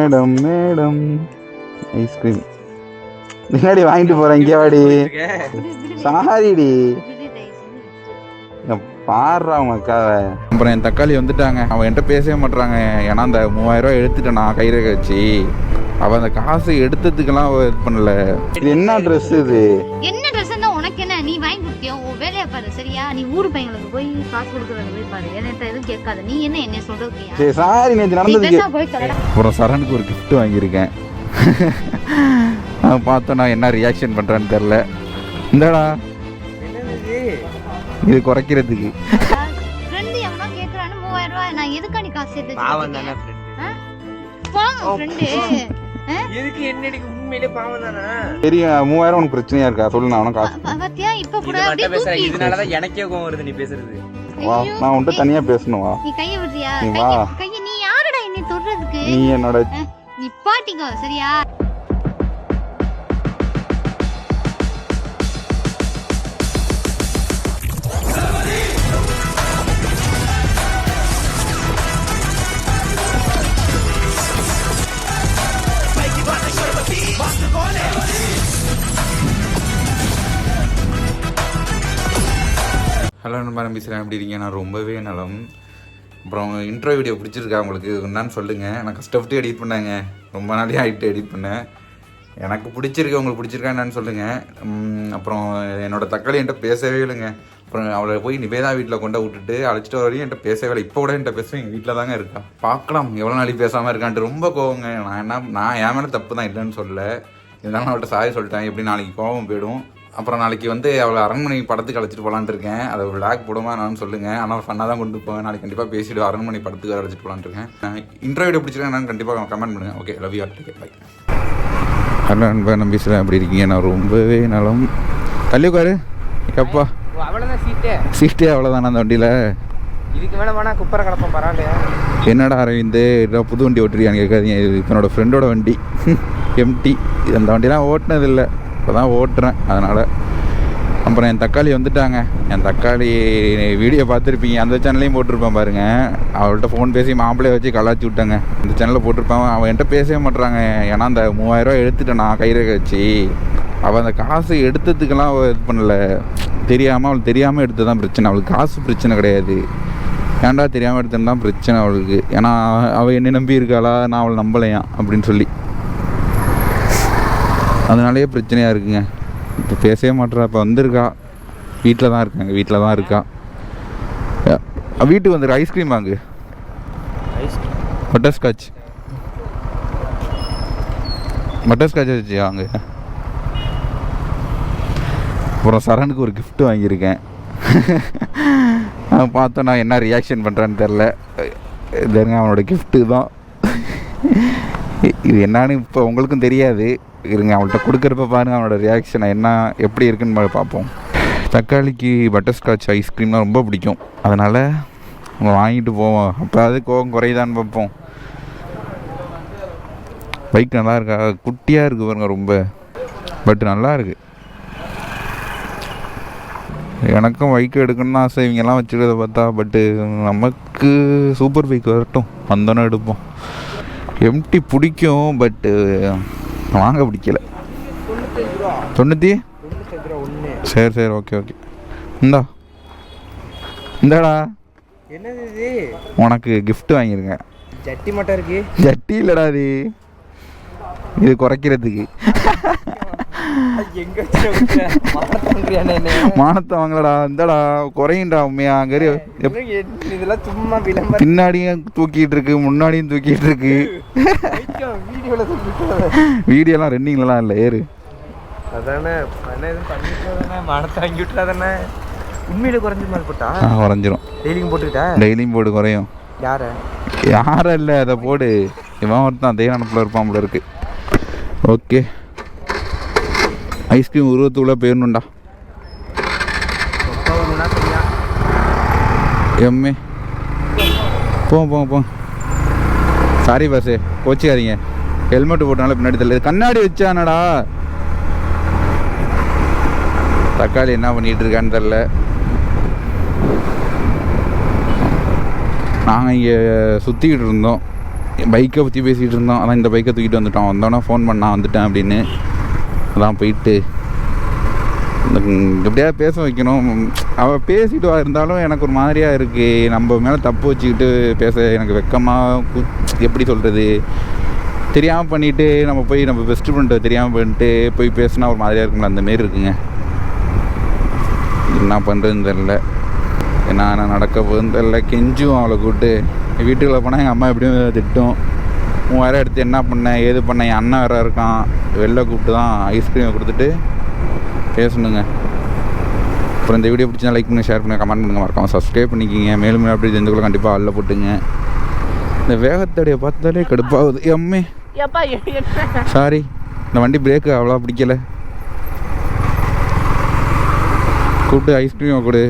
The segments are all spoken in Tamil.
மேடம் மேடம் ஐஸ்கிரீம் முன்னாடி வாங்கிட்டு போறேன். இங்கே வாடி. சாரிடி பாடுறா அவங்க அக்காவை. அப்புறம் என் தக்காளி வந்துட்டாங்க. அவன் என்கிட்ட பேசவே மாட்டாங்க. ஏன்னா அந்த 3000 ரூபா எடுத்துட்டேன் நான் கையில வச்சு. அவன் அந்த காசு எடுத்ததுக்கெல்லாம் இது பண்ணல. இது என்ன ட்ரெஸ்? இது என்ன ட்ரெஸ்? உனக்கு என்ன? நீ வாங்கி கொடுத்தியோ உன் வேலையை பாரு. சரியா? நீ ஊர் பையங்களுக்கு போய் காசு கொடுக்கறத போய் பாரு. என்ன எதுவும் கேட்காத. நீ என்ன சொல்றதுக்கியா? சரி சாரி, நேற்று நடந்தது. அப்புறம் சரணுக்கு ஒரு கிஃப்ட் வாங்கியிருக்கேன். பார்த்தோம் நான் என்ன ரியாக்ஷன் பண்றேன்னு தெரியல. இந்தடா இது குறைக்கிறதுக்கு ஃப்ரெண்ட் எவனோ கேக்குறானே 3000 ரூபாய். நான் எதுக்கு காசு சேர்த்து பாவம் தானே ஃப்ரெண்ட். பாவம் ஃப்ரெண்ட். எதுக்கு என்னடிக்கு உண்மையிலே பாவம் தானே. தெரியும் 3000 உனக்கு பிரச்சனையா இருக்கா? சொல்லு நான் உனக்கு காசு. பாத்தியா இப்ப கூட அப்படியே பேசுற. இதனால தான் எனக்கே கோவம் வருது நீ பேசுறது. வா நான் உன்கிட்ட தனியா பேசணும். வா நீ கைய விடுறியா? கைய நீ யாருடா என்னை தொடுறதுக்கு? நீ என்னோட நீ பாட்டிக்கோ. சரியா? ஹலோ நண்பா, நம்பிக்கிறேன் எப்படி இருக்கீங்க? நான் ரொம்பவே நலம். அப்புறம் இன்ட்ரோ வீடியோ பிடிச்சிருக்கா உங்களுக்கு? என்னன்னு சொல்லுங்கள். நான் கஷ்டப்பட்டு எடிட் பண்ணேங்க. ரொம்ப நாளே ஆகிட்டு எடிட் பண்ணேன். எனக்கு பிடிச்சிருக்கு. உங்களுக்கு பிடிச்சிருக்கா என்னன்னு சொல்லுங்கள். அப்புறம் என்னோடய தக்காளி என்கிட்ட பேசவே இல்லைங்க. அப்புறம் அவளை போய் நிவேதா வீட்டில் கொண்டு விட்டுட்டு அழைச்சிட்டு வரையும் என்கிட்ட பேசவே இல்லை. இப்போ கூட என்கிட்ட பேசுவேன். எங்கள் வீட்டில் தாங்க இருக்கா. பார்க்கலாம் எவ்வளோ நாளைக்கு பேசாமல் இருக்கான்ட்டு. ரொம்ப கோவங்க. நான் என் மேலே தப்பு தான் இல்லைன்னு சொல்ல. இதனால அவள்கிட்ட சாரி சொல்லிட்டேன். எப்படி நாளைக்கு கோவம் போயிடும். அப்புறம் நாளைக்கு வந்து அவளை அரண்மனை படத்துக்கு அழைச்சிட்டு போகலான்ட்டு இருக்கேன். அதை ஒரு லேக் போடுமா நான் சொல்லுங்கள். ஆனால் ஃபன்னாக தான் கொண்டு போவேன். நாளைக்கு கண்டிப்பாக பேசிவிட்டு அரண்மனை படத்துக்கு அழைச்சிட்டு போகலான்ட்டு இருக்கேன். இன்ட்ரோ வீடியோ பிடிச்சிருக்கேன் நான் கண்டிப்பாக கமெண்ட் பண்ணுங்கள். Okay, love you all. Take bye. Hello நண்பா, நம்பிக்கிறேன் எப்படி இருக்கீங்க? நான் ரொம்பவே நலம். தள்ளி உட்காரு. எப்பா அவ்வளோதான் சீட்டே அவ்வளோதானே அந்த வண்டியில்? இதுக்கு மேலே வேணா குப்பரை கிடப்போம். பரவாயில்லையா? என்னடா அரவிந்த் ஏதோ புது வண்டி ஓட்டுறியான்னு கேட்காதீங்க. இது இப்போ என்னோடய ஃப்ரெண்டோட வண்டி. எம்டி. அந்த வண்டிலாம் ஓட்டினதில்லை, இப்போ தான் ஓட்டுறேன். அதனால் அப்புறம் என் தக்காளி வந்துட்டாங்க. என் தக்காளி வீடியோ பார்த்துருப்பீங்க. அந்த சேனல்லையும் போட்டிருப்பேன் பாருங்கள். அவள்கிட்ட ஃபோன் பேசி மாப்பிள்ளையை வச்சு கலாச்சி விட்டாங்க. இந்த சேனலில் போட்டிருப்பேன். அவன் என்கிட்ட பேசவே மாட்டாங்க. ஏன்னா அந்த 3000 ரூபா எடுத்துட்டேன் நான் கையில் வச்சு. அவள் அந்த காசு எடுத்ததுக்கெல்லாம் இது பண்ணல. அவளுக்கு தெரியாமல் எடுத்து தான் பிரச்சனை. அவளுக்கு காசு பிரச்சனை கிடையாது. ஏன்டா தெரியாமல் எடுத்துன்னு தான் பிரச்சனை அவளுக்கு. ஏன்னா அவள் என்னை நம்பி இருக்காளா, நான் அவளை நம்பலையான் அப்படின்னு சொல்லி. அதனாலேயே பிரச்சனையாக இருக்குங்க. இப்போ பேசவே மாட்டேறா. இப்போ வந்திருக்கா. வீட்டில் தான் இருக்காங்க. வீட்டில் தான் இருக்கா. வீட்டுக்கு வந்துரு. ஐஸ்கிரீம் வாங்கு. பட்டர்ஸ்காட்ச் வச்சு வாங்க. அப்புறம் சரணுக்கு ஒரு கிஃப்ட் வாங்கியிருக்கேன். பார்த்தோம் நான் என்ன ரியாக்ஷன் பண்ணுறேன்னு தெரில. இதுங்க அவனோட கிஃப்ட்டு தான். இது என்னான்னு இப்போ உங்களுக்கும் தெரியாது. இருங்க அவள்கிட்ட கொடுக்குறப்ப பாருங்கள் அவனோட ரியாக்ஷனை என்ன எப்படி இருக்குன்னு பார்ப்போம். தக்காளிக்கு பட்டர்ஸ்காட்ச் ஐஸ்கிரீம்லாம் ரொம்ப பிடிக்கும். அதனால் நம்ம வாங்கிட்டு போவோம். அப்போ அது கோவம் குறையுதான்னு பார்ப்போம். பைக் நல்லா இருக்கா? குட்டியாக இருக்குது பாருங்க ரொம்ப. பட் நல்லா இருக்குது. எனக்கும் பைக் எடுக்கணும்னு ஆசை. இவங்கெல்லாம் வச்சுக்கிறத பார்த்தா. பட்டு நமக்கு சூப்பர் பைக் வரட்டும், வந்தோன்னே எடுப்போம். எம்டி பிடிக்கும். பட்டு வாங்க பிடிக்கல. 90 சரி ஓகே. இந்தாடா என்னது இது? உனக்கு கிஃப்ட் வாங்கியிருக்கேன். ஜட்டி மட்டும் இருக்கு. ஜட்டி இல்லைடா, இது குறைக்கிறதுக்கு. மானத்தை வாங்கலடா. இந்தடா குறையுண்டா உண்மையா. அங்கே இதெல்லாம் சும்மா விளம்பரம். பின்னாடியும் தூக்கிட்டு இருக்கு, முன்னாடியும் தூக்கிட்டு இருக்கு. வீடியோலாம் ரன்னிங்லாம் இல்லை. ஏறு. அதானே மானத்தை வாங்கி விட்டுறாதானே. உண்மையில குறைஞ்சி மாதிரி போட்டா குறைஞ்சிரும். டெய்லியும் போட்டுக்கிட்டா? டெய்லியும் போடு குறையும். யாரும் இல்லை, அதை போடு. இவன் ஒருத்தான் அதே நினப்பில் இருப்பான் போல இருக்கு. Okay, ice cream உருவத்துக்குள்ளே போயிடணுண்டா. எம்மே போ. சாரி பாஸு, கோச்சிக்காதீங்க. ஹெல்மெட்டு போட்டனால பின்னாடி தெரியல. கண்ணாடி வச்சானடா. தக்காளி என்ன பண்ணிகிட்டு இருக்கான்னு தெரில. நாங்கள் இங்கே சுற்றிக்கிட்டு இருந்தோம். பைக்கை பற்றி பேசிகிட்டு இருந்தோம். அதான் இந்த பைக்கை தூக்கிட்டு வந்துட்டோம். வந்தோடனே ஃபோன் பண்ணான் வந்துட்டேன் அப்படின்னு. அதான் போயிட்டு எப்படியா பேச வைக்கணும். அவள் பேசிட்டு இருந்தாலும் எனக்கு ஒரு மாதிரியாக இருக்குது. நம்ம மேலே தப்பு வச்சுக்கிட்டு பேச எனக்கு வெக்கமாக, எப்படி சொல்கிறது, தெரியாமல் பண்ணிவிட்டு நம்ம போய் நம்ம பெஸ்ட்டு பண்ணிட்டு தெரியாமல் பண்ணிட்டு போய் பேசினா ஒரு மாதிரியாக இருக்கும்ல, அந்தமாரி இருக்குங்க. என்ன பண்ணுறதுன்னு தெரில, என்ன நடக்க போகுதுன்னு தெரில. கெஞ்சும் அவளை கூப்பிட்டு வீட்டுக்குள்ளே போனால் எங்கள் அம்மா எப்படியும் திட்டும். 3000 எடுத்து என்ன பண்ணேன் ஏது பண்ணேன், என் அண்ணன் வேறு இருக்கான், வெளில கூப்பிட்டு தான் ஐஸ்கிரீமை கொடுத்துட்டு பேசணுங்க. அப்புறம் இந்த வீடியோ பிடிச்சா லைக் பண்ணி ஷேர் பண்ணி கமெண்ட் பண்ணுங்கள், மறக்காமல் சப்ஸ்கிரைப் பண்ணிக்கிங்க. மேலும் அப்படி தெரிஞ்சுக்குள்ள கண்டிப்பாக ஆளில் போட்டுங்க. இந்த வேகத்தடையை பார்த்தாலே கடுப்பாகுது. எம்மே சாரி, இந்த வண்டி பிரேக்கு அவ்வளோ பிடிக்கல. கூப்பிட்டு ஐஸ்கிரீமை கொடு.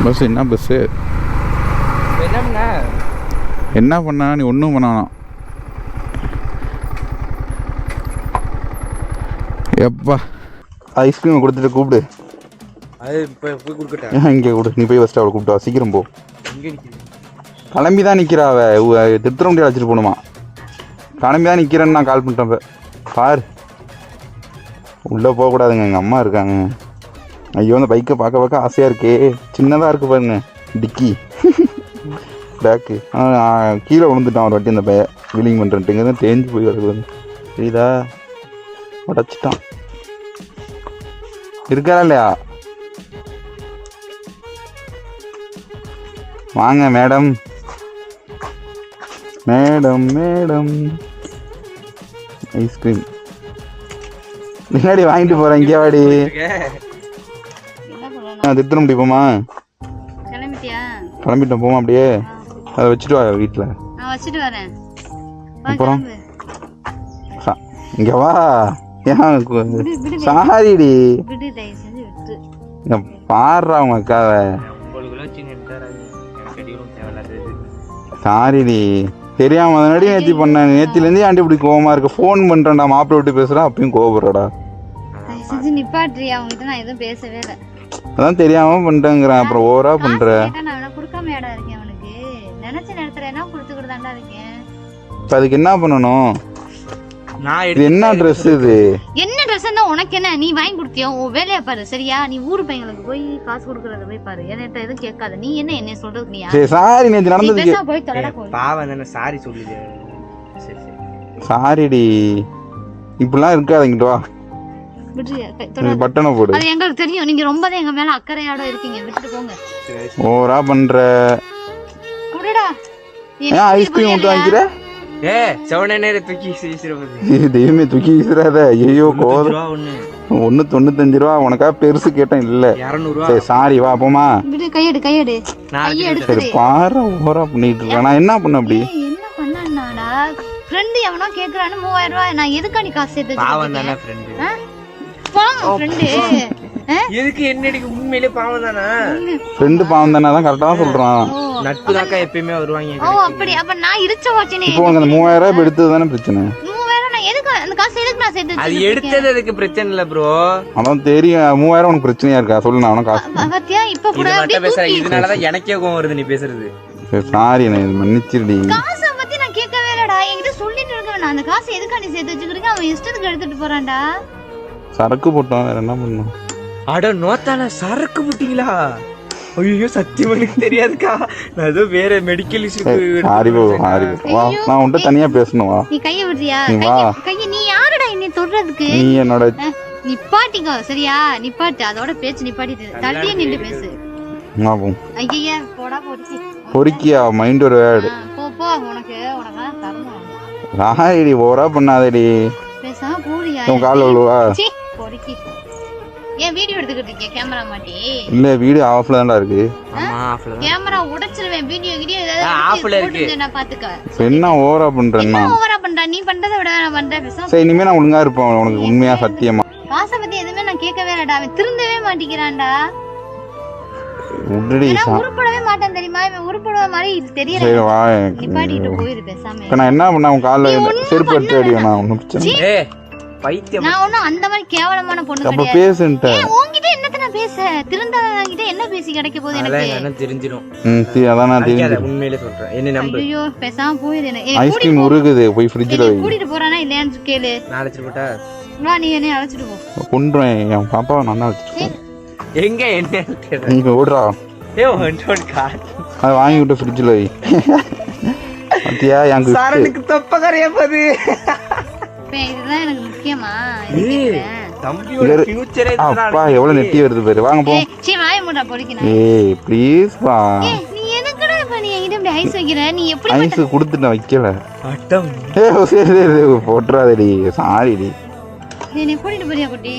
பஸ் என்ன பஸ்ஸு, என்ன பண்ணா நீ ஒன்றும் பண்ணானா? எப்பா ஐஸ்கிரீமை கொடுத்துட்டு கூப்பிடு. அது போய் கொடுக்கட்டேன். இங்கே கொடு, நீ போய் ஃபஸ்ட்டு அவளை கூப்பிட்டு வா, சீக்கிரம் போ. கிளம்பி தான் நிற்கிறா அவள், திருத்தரண்டியில் வச்சுட்டு போகணுமா? கிளம்பி தான் நிற்கிறேன்னு நான் கால் பண்ணிட்டேன். இப்போ பாரு, உள்ளே போகக்கூடாதுங்க, எங்கள் அம்மா இருக்காங்க. ஐயோ, அந்த பைக்கை பார்க்க பார்க்க ஆசையாக இருக்கே. சின்னதாக இருக்குது பாருங்க டிக்கி, பேக்கு. கீழே விழுந்துட்டான் ஒரு வாட்டி அந்த பைய வீலிங் பண்ணுறேன்ட்டு. இங்கே தான் தேஞ்சு போய் வருது, சரிதா? உடச்சிட்டான். இருக்காரா இல்லையா? வாங்க மேடம், மேடம் மேடம் ஐஸ்கிரீம் முன்னாடி வாங்கிட்டு போகிறேன். இங்கே வாடி, திருத்தர முடியுமா? கிளம்பிட்டோம், போமா அப்படியே. அதை வச்சுட்டு வா வீட்டில். வச்சுட்டு வரேன். அப்புறம் இங்கே வா. சாரிடி, பாடுறா உங்க அக்காவை. சாரிடி, தெரியாம அதனாடி நேத்தி பண்ணேன். நேத்திலேருந்து ஆண்டி இப்படி கோவமா இருக்க. ஃபோன் பண்றேன்டா, மாப்பிள்ளை விட்டு பேசுறா, அப்பயும் கோவப்படுறடா. நிப்பாட்றியா? அவங்ககிட்ட நான் எதுவும் பேசவே இல்லை. அதான் தெரியாம பண்ணிட்டேங்கிறேன், அப்புறம் ஓவரா பண்ற. நான் கொடுக்காமையாடா இருக்கேன் அவனுக்கு. நினைச்ச நேரத்துல என்ன கொடுத்துக்கிட்டுதான்டா இருக்கேன். இப்போ அதுக்கு என்ன பண்ணணும்? இது என்ன ட்ரெஸ்? இது என்ன ட்ரெஸ்ன்னா உனக்கு என்ன? நீ வாங்கி கொடுத்தியோ, உன் வேலையா பாரு, சரியா? நீ ஊரு பையங்களுக்கு போய் காசு கொடுக்கறத போய் பாரு. என்கிட்ட எதுவும் கேட்காத. நீ என்ன சொல்றது? நீ சரி சாரி, நேத்து நடந்ததுக்கு போய் தொலைடா. பாவம் தானே, சாரி சொல்லுது. சரி சரி சாரிடி, இப்படிலாம் இருக்காது. இங்கிட்டு வா, பட்டனை போடு. அது எங்களுக்கு தெரியும், நீங்க ரொம்ப எங்க மேல அக்கறையோட இருக்கீங்க. விட்டுட்டு போங்க. ஓவரா பண்ற. குடுடா. ஏன் ஐஸ்கிரீம் மட்டும் வாங்கிக்கிற? தெய்வமே தூக்கி வீசுறாத. ஐயோ கோவம். 195 ரூபா உனக்கா பெருசு கேட்டேன். இல்ல 200. சரி சாரி, வா போமா. கையெடு. சரி பாரு, ஓவரா பண்ணிட்டு இருக்கேன். நான் என்ன பண்ண? அப்படி என்ன பண்ணாடா? ஃப்ரெண்ட் எவனோ கேக்குறானு 3000 ரூபாய். நான் எதுக்கு நீ காசு சேர்த்து பாவம் தானே ஃப்ரெண்ட்? பாவம் ஃப்ரெண்ட். எதுக்கு என்னடிக்கு? உண்மையிலே பாவம் தானே ஃப்ரெண்ட்? பாவம் தானே, அதான் கரெக்டா சொல்றான். நட்பு தாக்கா எப்பயுமே வருவாங்க. ஓ அப்படி. அப்ப நான் இரிச்ச வாச்சினே. இப்போ உனக்கு 3000 ரூபாய் எடுத்தது தானே பிரச்சனை. 3000 நான் எதுக்கு அந்த காசு எதுக்கு நான் சேர்த்து அது எடுத்தது அதுக்கு பிரச்சனை இல்ல ப்ரோ. அதான் தெரியும். 3000 உனக்கு பிரச்சனையா இருக்கா? சொல்லு, நான் உனக்கு காசு பத்தியா இப்ப கூட அப்படியே பேசுற. இதனாலதான் எனக்கே கோவம் வருது நீ பேசுறது. சாரி, நான் மன்னிச்சிருடி. காசை பத்தி நான் கேட்கவே இல்லடா. என்கிட்ட சொல்லிட்டு இருக்க வேணாம். அந்த காசு எதுக்கு நீ சேர்த்து வச்சுக்கிறீங்க? அவன் இஷ்டத்துக்கு எடுத்துட்டு போறான்டா. சரக்கு போட்டோம், வேற என்ன பண்ணும்? அட நோத்தால சரக்கு போட்டீங்களா? ஐயோ சத்தியமா எனக்கு தெரியாதுக்கா. நான் ஏதோ வேற மெடிக்கல் இஷ்யூக்கு. சாரி போ, சாரி போ. வா, நான் உன்கிட்ட தனியா பேசணும். வா, நீ கைய விடுறியா? கைய நீ யாருடா என்னை தொடுறதுக்கு? நீ என்னோட நிப்பாட்டிக்கோ, சரியா? நிப்பாட்டு. அதோட பேச்சு நிப்பாட்டிட்டு தள்ளியே நின்று பேசு. ஐயா போடா பொறுக்கி. பொறுக்கியா? மைண்ட் ஒரு வேர்டு. போ உனக்கு தரணும். சாரிடி, ஓவரா பண்ணாதடி. பேசாம போறியா? உன் கால் விழுவா? பொறுக்கி. ஏன் வீடியோ எடுத்துக்கிட்டு இருக்கீங்க? கேமரா மாட்டி? இல்ல, வீடியோ ஆஃப்ல தான்டா இருக்கு. ஆமா ஆஃப்ல. கேமரா உடைச்சிருவேன். வீடியோ ஏதாவது ஆஃப்ல இருக்கு. நான் பாத்துக்க. என்ன ஓவரா பண்றேன்னா? ஓவரா பண்றா நீ? பண்றதை விட நான் பண்றேன். பேசாம சரி, இனிமே நான் ஒழுங்கா இருப்பேன். உனக்கு உண்மையா சத்தியமா காசை பத்தி எதுவுமே நான் கேட்கவே இல்லடா. அவன் திருந்தவே மாட்டேங்கிறான்டா. உருப்படவே மாட்டான் தெரியுமா? இவன் உருப்படவே மாதிரி இது தெரியல. சரி வா, நிப்பாட்டிட்டு போயிரு பேசாம. இப்ப நான் என்ன பண்ண? உன் கால்ல செருப்பு எடுத்து அடியும். நான் ஒண்ணும் பிரச்சனை. பைத்தியம். நான் ஒண்ணும் அந்த மாதிரி கேவலமான பொண்ணு அப்ப கிடையாது. பேசுன்ட்ட. உன்கிட்ட என்னத்த நான் பேச திருந்தாங்கிட்ட என்ன பேசி கிடைக்க போகுது அதெல்லாம் எனக்கு? எங்க அண்ணன் தெரிஞ்சிடும். அதான் நான் அடிக்காத, தெரிஞ்சு உண்மையிலே சொல்றேன். என்ன நம்பு. ஐயோ பேசாம போயிரு. ஐஸ்கிரீம் உருகுது, போய் ஃப்ரிட்ஜில் வை. கூட்டிட்டு போறானா இல்லையான்னு கேளு. நான் அழைச்சிட்டு போட்டா வா நீ என்ன அழைச்சிட்டு போ. கொண்டுருவேன் என் பாப்பாவை நான் வச்சுட்டு எங்க என்ன கேட்டேன். நீங்க ஓடுறா, அதை வாங்கி விட்டு ஃப்ரிட்ஜில் வை. பாத்தியா என் gift. சரணுக்கு தொப்ப கரையா போகுது. இதுதான் எனக்கு முக்கியமா? தம்பியோட ஃபியூச்சரே அப்பா எவ்வளவு நெட்டி வருது பாரு. வாங்க போ. சீ வாய மூடா பொடிக்கணும். ஏய் ப்ளீஸ் வா. நீ எதுக்குடா இப்ப நீ என்கிட்ட இப்படி ஐஸ் வைக்கிற? நீ எப்படி ஐஸ் கொடுத்துட்டு நான் வைக்கல. அட்டம். சரி சரி போட்டுறாதடி, சாரிடி. நீ கூட்டிட்டு போறியா குட்டி?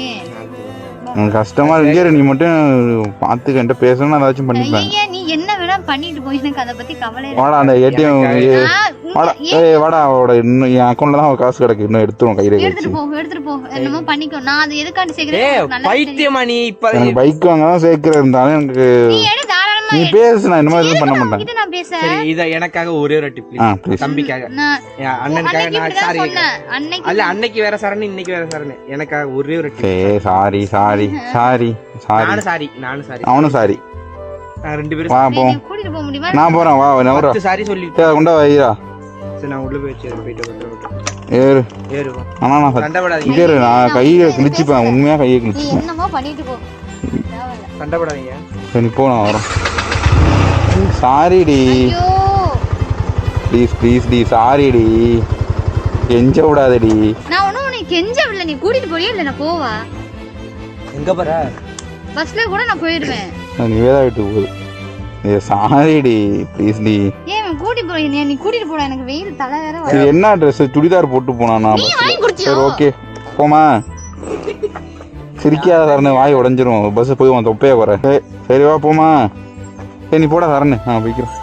எனக்கு கஷ்டமா இருக்கு. நீ மட்டும் பார்த்து என்கிட்ட பேசணும், ஏதாச்சும் பண்ணிப்பேன். ஐயா நீ என்ன வேணா பண்ணிட்டு போய், எனக்கு அதை பத்தி கவலை இல்ல. வாடா அந்த ஏடிஎம் வாடா. ஏய் வாடா, அவட இன்னும் என் அக்கௌண்ட்ல தான் காசு கிடக்கு, இன்னும் எடுத்துரும் கையில எடுத்துட்டு போ என்னமோ பண்ணிக்கோ. நான் அது எதுக்காண்டி சேர்க்கிறேன்? பைத்தியமா நீ? இப்ப எனக்கு பைக் வாங்க தான் சேர்க்கிற இருந்தாலும் எனக்கு நீ எடு தாராளமா. நீ பேசு, நான் இன்னும் எதுவும் பண்ண மாட்டேன். கிட்ட நான் பேச. சரி இத எனக்காக ஒரே ஒரு டிப் ப்ளீஸ். தம்பிக்காக, நான் என் அண்ணனுக்காக நான் சாரி கேக்குறேன். அன்னைக்கு அல்ல அன்னைக்கு வேற சரணு, இன்னைக்கு வேற சரணு. எனக்காக ஒரே ஒரு டிப். ஏய் சாரி சாரி சாரி சாரி. நானும் சாரி. அவனும் சாரி. நான் ரெண்டு பேரும் வா போ. நீ கூட்டிட்டு போக முடியுமா? நான் போறேன், வா நவரா. சாரி சொல்லிட்டு கொண்டா வைரா. சரி நான் உள்ள போயிட்டு ஏறு ஏறு வா. ஆனா நான் சண்டை போடாதீங்க. இங்க இரு, நான் கையை கிழிச்சுப்பேன், உண்மையா கையை நீ கிழிச்சுப்பேன். என்னமோ பண்ணிட்டு போ. தேவையில்ல. சண்டை போடாதீங்க. சரி போ, நான் வரேன். சாரிடி ஐயோ ப்ளீஸ் டி, சாரிடி. கெஞ்ச விடாதடி. நான் ஒன்னும் உன்னை கெஞ்சவில்லை. நீ கூட்டிட்டு போறியா இல்ல நான் போவா? எங்க போற? பஸ்ல கூட நான் போயிடுவேன். நான் நிவேதா வீட்டுக்கு போகுது. ஏ சாரிடி ப்ளீஸ் டி. ஏன் கூட்டிட்டு போறீங்க? நீ கூட்டிட்டு போடா, எனக்கு வெயில் தலை வேற சரி வர. என்ன ட்ரெஸ்? சுடிதார் போட்டு போனானா? நீ வாங்கி கொடுத்தியோ? சரி ஓகே போமா. சிரிக்காத சரணு, வாய் உடஞ்சிரும். பஸ் போய் உன் தொப்பைய போற. சரி வா போமா. சரி நீ போடா சரணு, நான் போய்க்கிறேன்.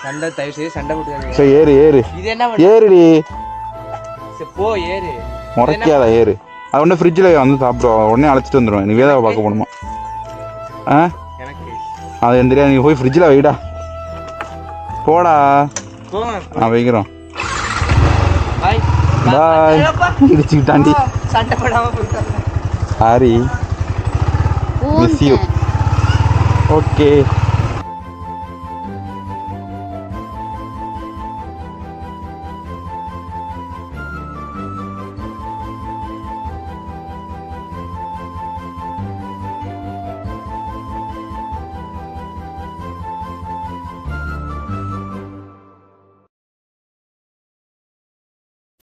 சண்டை தயவு செய்து சண்டை போட்டுக்காதீங்க. சரி ஏறு இது என்ன பண்ணு? ஏறுடி. சரி போ ஏறு. முறைக்காத ஏறு. அது ஒன்று ஃப்ரிட்ஜில் வந்து சாப்பிடுவோம், உடனே அழைச்சிட்டு வந்துடுவேன். நீ வேதாவை பார்க்க போகணுமா? எனக்கு அது எந்த தெரியாது. நீ போய் ஃப்ரிட்ஜில் வைடா. போடா, போ. நான் வைக்கிறோம். பாய் பாய். இடிச்சுக்கிட்டாண்டி. சண்டை போடாம போயிட்டு sorry. Phone miss you. Okay.